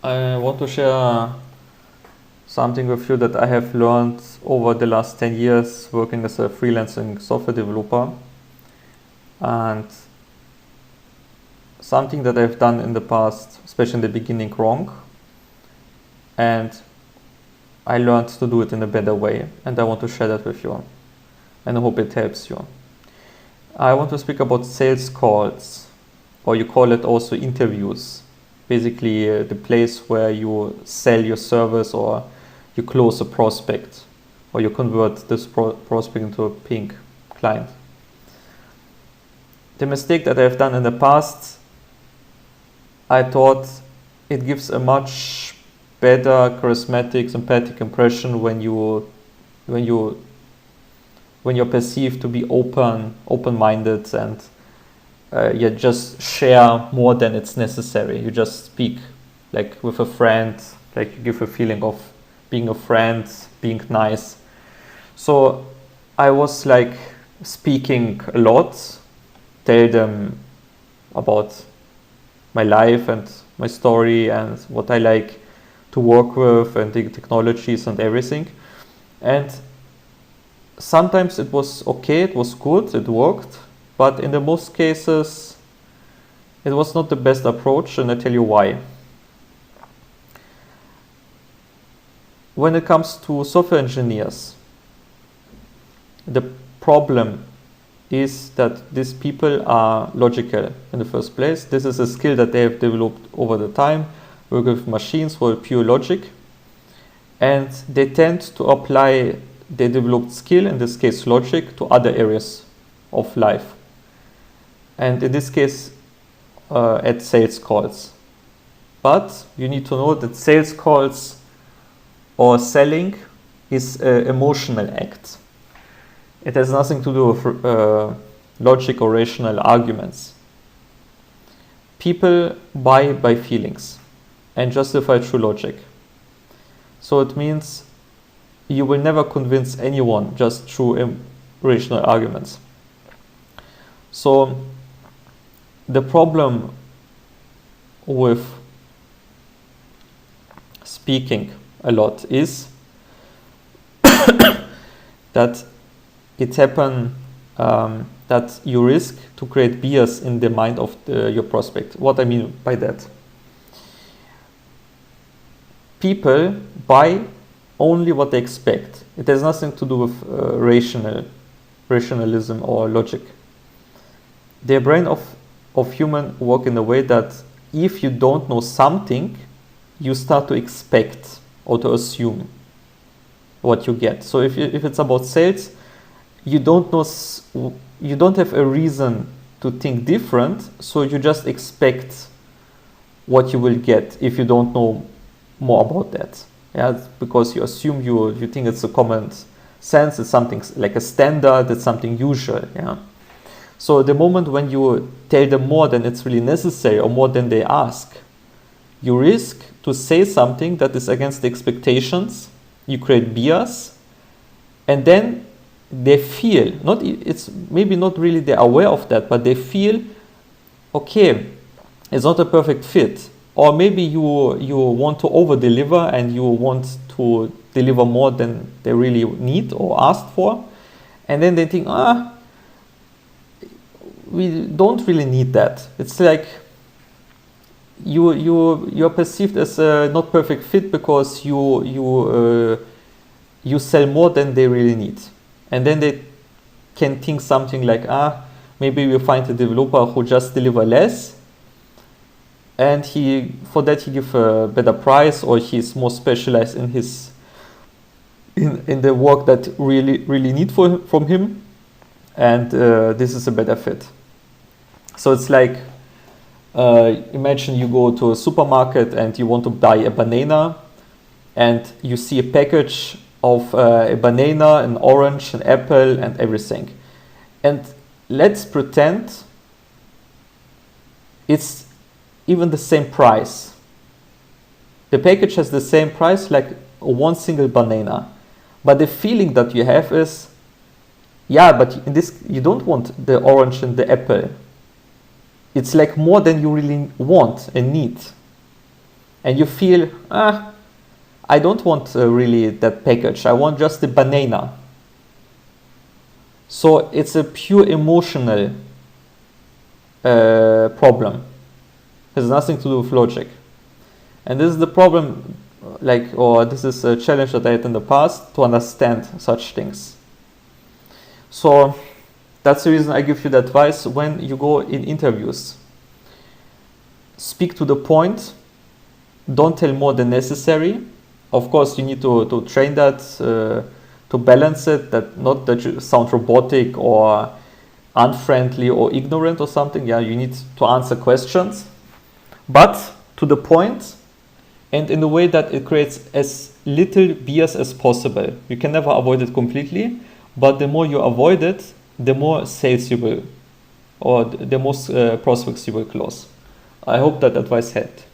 I want to share something with you that I have learned over the last 10 years working as a freelancing software developer, and something that I've done in the past, especially in the beginning, wrong, and I learned to do it in a better way, and I want to share that with you, and I hope it helps you. I want to speak about sales calls, or you call it also interviews. Basically, the place where you sell your service, or you close a prospect, or you convert this prospect into a paying client. The mistake that I've done in the past, I thought it gives a much better charismatic, sympathetic impression when you're perceived to be open-minded, and you just share more than it's necessary. You just speak like with a friend, like you give a feeling of being a friend, being nice. So I was like speaking a lot, tell them about my life and my story and what I like to work with and the technologies and everything. And sometimes it was okay, it was good, it worked, but in the most cases it was not the best approach, and I tell you why. When it comes to software engineers, the problem is that these people are logical in the first place. This is a skill that they have developed over the time, work with machines for pure logic, and they tend to apply their developed skill, in this case logic, to other areas of life. And in this case, at sales calls. But you need to know that sales calls or selling is an emotional act. It has nothing to do with logic or rational arguments. People buy by feelings and justify through logic. So it means you will never convince anyone just through rational arguments. So the problem with speaking a lot is that it happens that you risk to create bias in the mind of your prospect. What I mean by that? People buy only what they expect. It has nothing to do with rationalism or logic. The brain of human work in a way that if you don't know something, you start to expect or to assume what you get. So if it's about sales, you don't have a reason to think different, so you just expect what you will get if you don't know more about that. Yeah, because you assume you think it's a common sense, it's something like a standard, it's something usual. Yeah. So the moment when you tell them more than it's really necessary or more than they ask, you risk to say something that is against the expectations, you create bias, and then they feel, it's maybe not really they're aware of that, but they feel, okay, it's not a perfect fit. Or maybe you want to over-deliver and you want to deliver more than they really need or asked for. And then they think, we don't really need that. It's like you're perceived as a not perfect fit because you sell more than they really need. And then they can think something like, maybe we find a developer who just deliver less, and for that he give a better price, or he's more specialized in in the work that really need from him, and this is a better fit. So it's like, imagine you go to a supermarket and you want to buy a banana, and you see a package of a banana, an orange, an apple, and everything. And let's pretend it's even the same price. The package has the same price like one single banana. But the feeling that you have is, yeah, but in this you don't want the orange and the apple. It's like more than you really want and need. and you feel, I don't want really that package, I want just the banana. So it's a pure emotional problem. It has nothing to do with logic. And this is the problem, or this is a challenge that I had in the past, to understand such things. So that's the reason I give you the advice when you go in interviews. Speak to the point, don't tell more than necessary. Of course, you need to train that, to balance it, that not that you sound robotic or unfriendly or ignorant or something. Yeah, you need to answer questions, but to the point and in a way that it creates as little bias as possible. You can never avoid it completely, but the more you avoid it, the more sales you will, or the most prospects you will close. I hope that advice helped.